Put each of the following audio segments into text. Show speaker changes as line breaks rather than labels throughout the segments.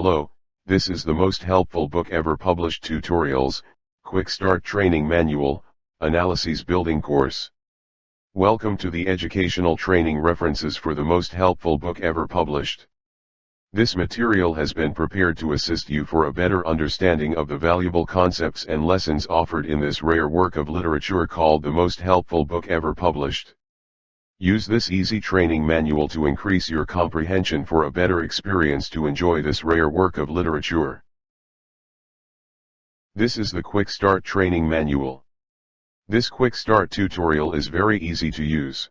Hello, this is the most helpful book ever published tutorials, Quick Start Training Manual, Analyses Building Course. Welcome to the educational training references for the most helpful book ever published. This material has been prepared to assist you for a better understanding of the valuable concepts and lessons offered in this rare work of literature called the most helpful book ever published. Use this easy training manual to increase your comprehension for a better experience to enjoy this rare work of literature. This is the Quick Start Training Manual. This Quick Start tutorial is very easy to use.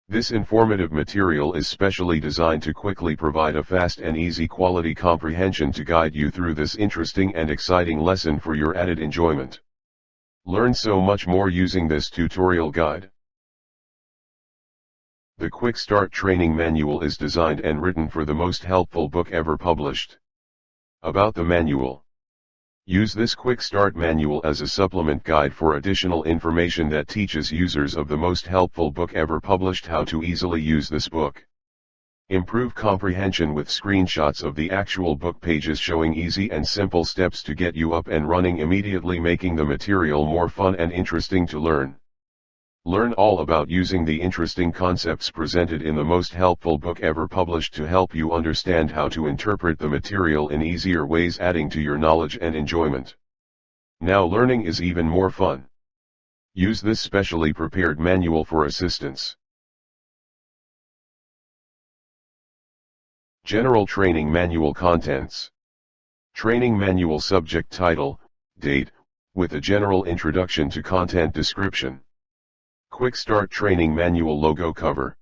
This informative material is specially designed to quickly provide a fast and easy quality comprehension to guide you through this interesting and exciting lesson for your added enjoyment. Learn so much more using this tutorial guide. The Quick Start Training Manual is designed and written for the most helpful book ever published. About the manual. Use this Quick Start Manual as a supplement guide for additional information that teaches users of the most helpful book ever published how to easily use this book. Improve comprehension with screenshots of the actual book pages showing easy and simple steps to get you up and running immediately, making the material more fun and interesting to learn. Learn all about using the interesting concepts presented in the most helpful book ever published to help you understand how to interpret the material in easier ways, adding to your knowledge and enjoyment. Now learning is even more fun. Use this specially prepared manual for assistance. General Training Manual Contents. Training Manual Subject Title, Date, with a general introduction to content description. Quick Start Training Manual Logo Cover.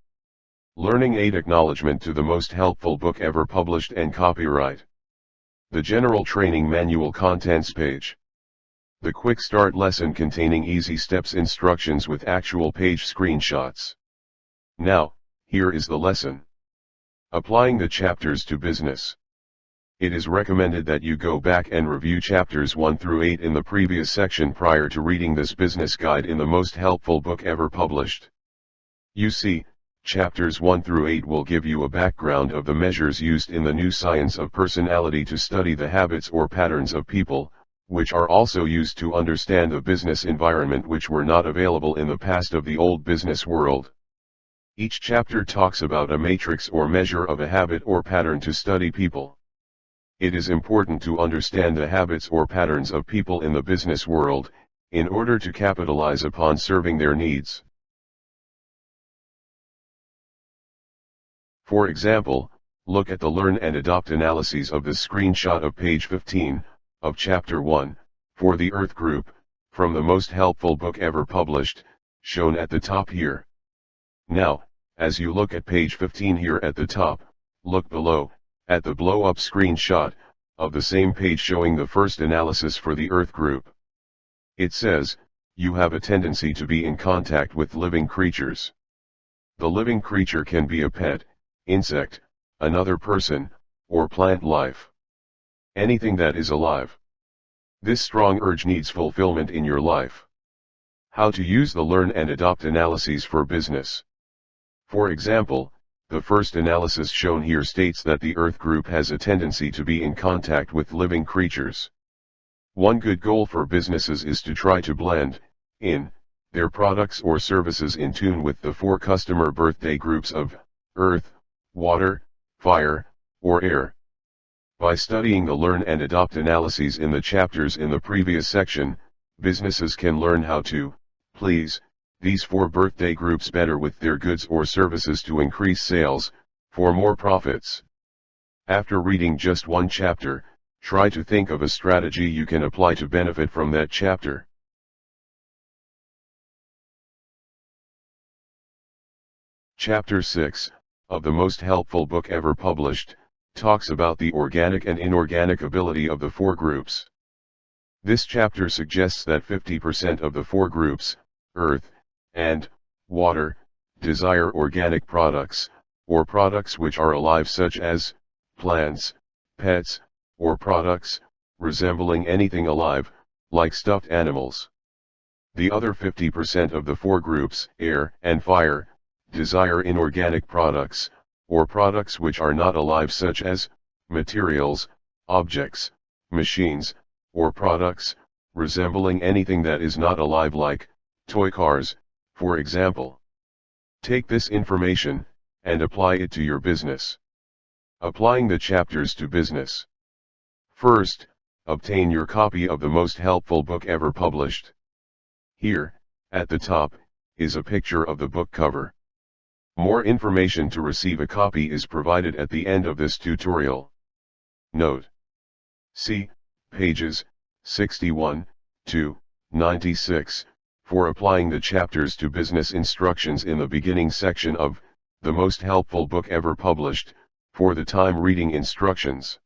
Learning Aid Acknowledgement to the most helpful book ever published and copyright. The General Training Manual Contents page. The Quick Start lesson containing easy steps instructions with actual page screenshots. Now, here is the lesson. Applying the chapters to business. It is recommended that you go back and review chapters 1 through 8 in the previous section prior to reading this business guide in the most helpful book ever published. You see, chapters 1 through 8 will give you a background of the measures used in the new science of personality to study the habits or patterns of people, which are also used to understand the business environment which were not available in the past of the old business world. Each chapter talks about a matrix or measure of a habit or pattern to study people. It is important to understand the habits or patterns of people in the business world, in order to capitalize upon serving their needs. For example, look at the Learn and Adopt analyses of the screenshot of page 15, of Chapter 1, for the Earth Group, from the most helpful book ever published, shown at the top here. Now, as you look at page 15 here at the top, look below, at the blow-up screenshot, of the same page showing the first analysis for the Earth Group. It says, you have a tendency to be in contact with living creatures. The living creature can be a pet, insect, another person, or plant life. Anything that is alive. This strong urge needs fulfillment in your life. How to use the Learn and Adopt analyses for business. For example, the first analysis shown here states that the Earth Group has a tendency to be in contact with living creatures. One good goal for businesses is to try to blend, in, their products or services in tune with the 4 customer birthday groups of, earth, water, fire, or air. By studying the Learn and Adopt analyses in the chapters in the previous section, businesses can learn how to please these 4 birthday groups better with their goods or services to increase sales, for more profits. After reading just one chapter, try to think of a strategy you can apply to benefit from that chapter. Chapter 6, of the most helpful book ever published, talks about the organic and inorganic ability of the 4 groups. This chapter suggests that 50% of the 4 groups, earth, and water, desire organic products, or products which are alive such as plants, pets, or products resembling anything alive, like stuffed animals. The other 50% of the 4 groups, air and fire, desire inorganic products, or products which are not alive such as materials, objects, machines, or products, resembling anything that is not alive like toy cars, for example. Take this information, and apply it to your business. Applying the chapters to business. First, obtain your copy of the most helpful book ever published. Here, at the top, is a picture of the book cover. More information to receive a copy is provided at the end of this tutorial. Note: see pages 61 to 96 for applying the chapters to business instructions in the beginning section of the most helpful book ever published for the time reading instructions.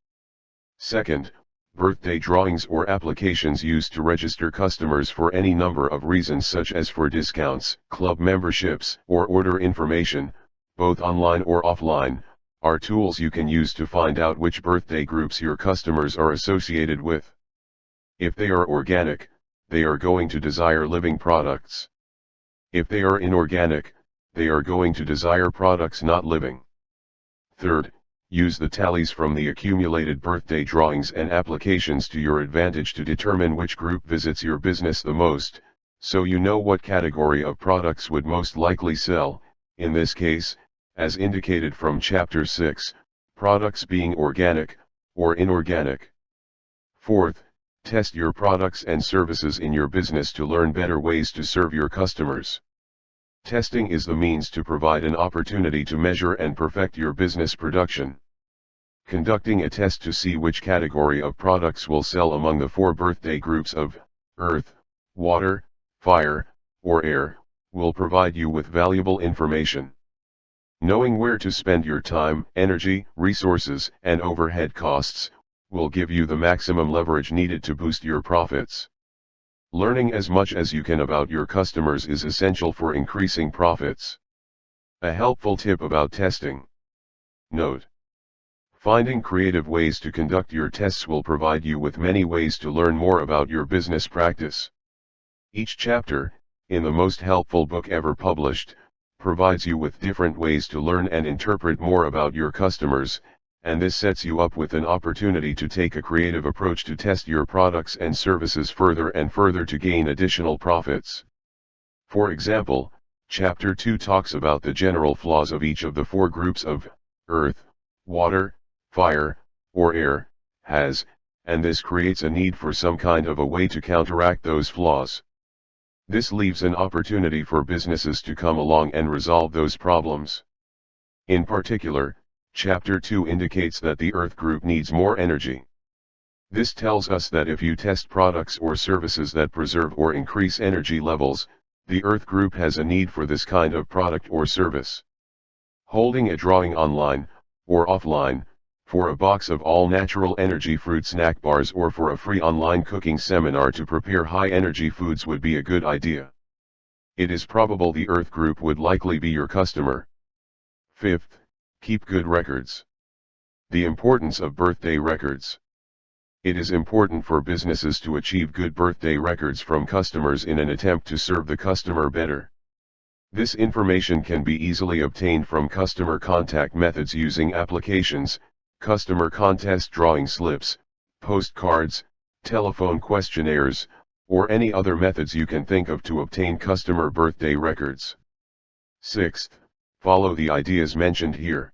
Second, birthday drawings or applications used to register customers for any number of reasons, such as for discounts, club memberships, or order information, both online or offline, are tools you can use to find out which birthday groups your customers are associated with. If they are organic, they are going to desire living products. If they are inorganic, they are going to desire products not living. Third, use the tallies from the accumulated birthday drawings and applications to your advantage to determine which group visits your business the most, so you know what category of products would most likely sell, in this case, as indicated from Chapter 6, products being organic, or inorganic. Fourth, test your products and services in your business to learn better ways to serve your customers. Testing is the means to provide an opportunity to measure and perfect your business production. Conducting a test to see which category of products will sell among the 4 birthday groups of earth, water, fire, or air, will provide you with valuable information. Knowing where to spend your time, energy, resources, and overhead costs, will give you the maximum leverage needed to boost your profits. Learning as much as you can about your customers is essential for increasing profits. A helpful tip about testing. Note: finding creative ways to conduct your tests will provide you with many ways to learn more about your business practice. Each chapter, in the most helpful book ever published, provides you with different ways to learn and interpret more about your customers, and this sets you up with an opportunity to take a creative approach to test your products and services further and further to gain additional profits. For example, Chapter 2 talks about the general flaws of each of the 4 groups of earth, water, fire, or air, has, and this creates a need for some kind of a way to counteract those flaws. This leaves an opportunity for businesses to come along and resolve those problems. In particular, Chapter 2 indicates that the earth group needs more energy. This tells us that if you test products or services that preserve or increase energy levels, the earth group has a need for this kind of product or service. Holding a drawing online, or offline, for a box of all-natural energy fruit snack bars or for a free online cooking seminar to prepare high-energy foods would be a good idea. It is probable the earth group would likely be your customer. Fifth, keep good records. The importance of birthday records. It is important for businesses to achieve good birthday records from customers in an attempt to serve the customer better. This information can be easily obtained from customer contact methods using applications, customer contest drawing slips, postcards, telephone questionnaires, or any other methods you can think of to obtain customer birthday records. Sixth, follow the ideas mentioned here.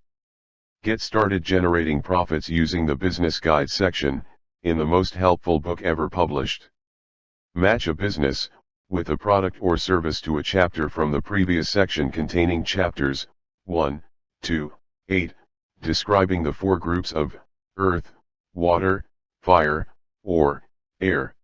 Get started generating profits using the business guide section, in the most helpful book ever published. Match a business with a product or service to a chapter from the previous section containing chapters 1 to 8, describing the 4 groups of earth, water, fire, or air.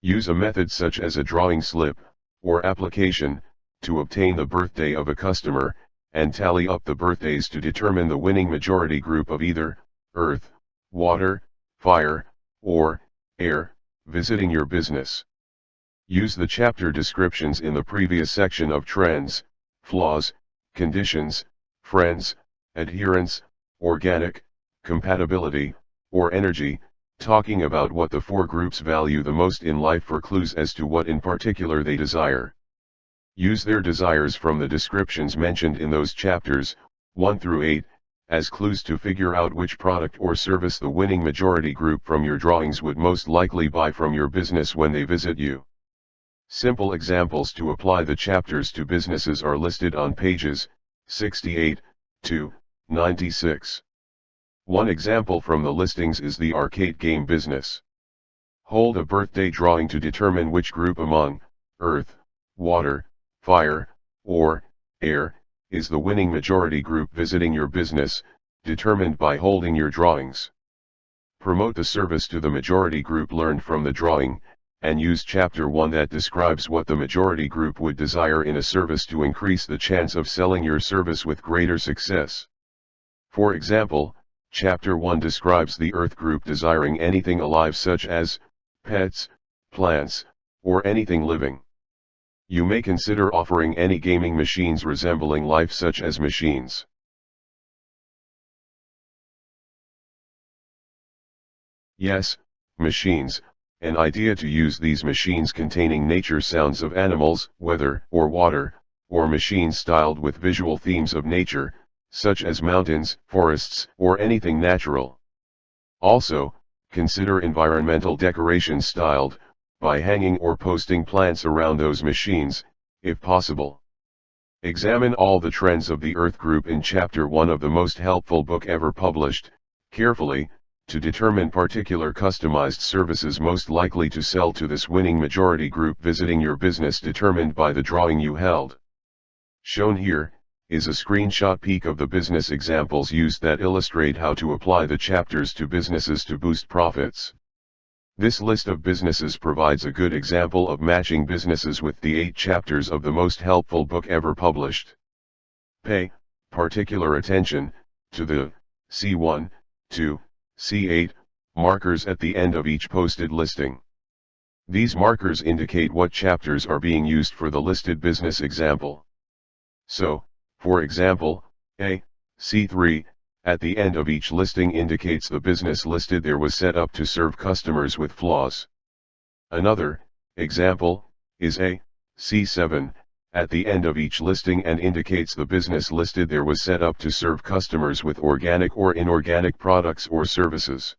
Use a method such as a drawing slip, or application, to obtain the birthday of a customer, and tally up the birthdays to determine the winning majority group of either earth, water, fire, or air, visiting your business. Use the chapter descriptions in the previous section of trends, flaws, conditions, friends, adherence, organic, compatibility, or energy, talking about what the 4 groups value the most in life for clues as to what in particular they desire. Use their desires from the descriptions mentioned in those chapters, 1 through 8, as clues to figure out which product or service the winning majority group from your drawings would most likely buy from your business when they visit you. Simple examples to apply the chapters to businesses are listed on pages 68 to 96. One example from the listings is the arcade game business. Hold a birthday drawing to determine which group among earth, water, fire, or air is the winning majority group visiting your business, determined by holding your drawings. Promote the service to the majority group learned from the drawing, and use Chapter 1 that describes what the majority group would desire in a service to increase the chance of selling your service with greater success. For example, Chapter 1 describes the Earth group desiring anything alive such as pets, plants, or anything living. You may consider offering any gaming machines resembling life such as machines. Yes, machines, an idea to use these machines containing nature sounds of animals, weather, or water, or machines styled with visual themes of nature, such as mountains, forests, or anything natural. Also, consider environmental decorations styled, by hanging or posting plants around those machines, if possible. Examine all the trends of the Earth group in Chapter 1 of the most helpful book ever published, carefully, to determine particular customized services most likely to sell to this winning majority group visiting your business determined by the drawing you held. Shown here is a screenshot peek of the business examples used that illustrate how to apply the chapters to businesses to boost profits. This list of businesses provides a good example of matching businesses with the 8 chapters of the most helpful book ever published. Pay particular attention to the C1 to C8 markers at the end of each posted listing. These markers indicate what chapters are being used for the listed business example. So, for example, a C3 at the end of each listing indicates the business listed there was set up to serve customers with flaws. Another example is a C7 at the end of each listing and indicates the business listed there was set up to serve customers with organic or inorganic products or services.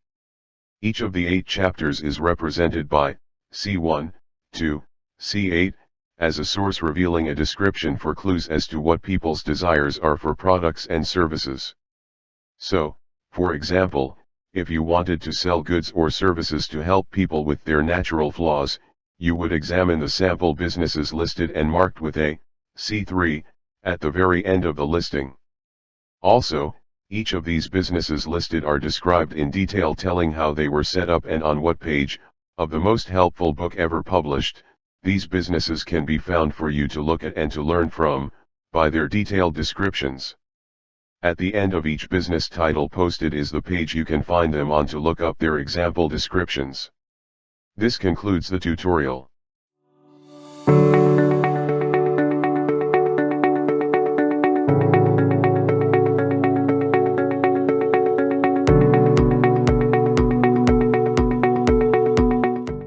Each of the 8 chapters is represented by C1 to C8 as a source revealing a description for clues as to what people's desires are for products and services. So, for example, if you wanted to sell goods or services to help people with their natural flaws, you would examine the sample businesses listed and marked with a C3 at the very end of the listing. Also, each of these businesses listed are described in detail telling how they were set up and on what page of the most helpful book ever published. These businesses can be found for you to look at and to learn from, by their detailed descriptions. At the end of each business title posted is the page you can find them on to look up their example descriptions. This concludes the tutorial.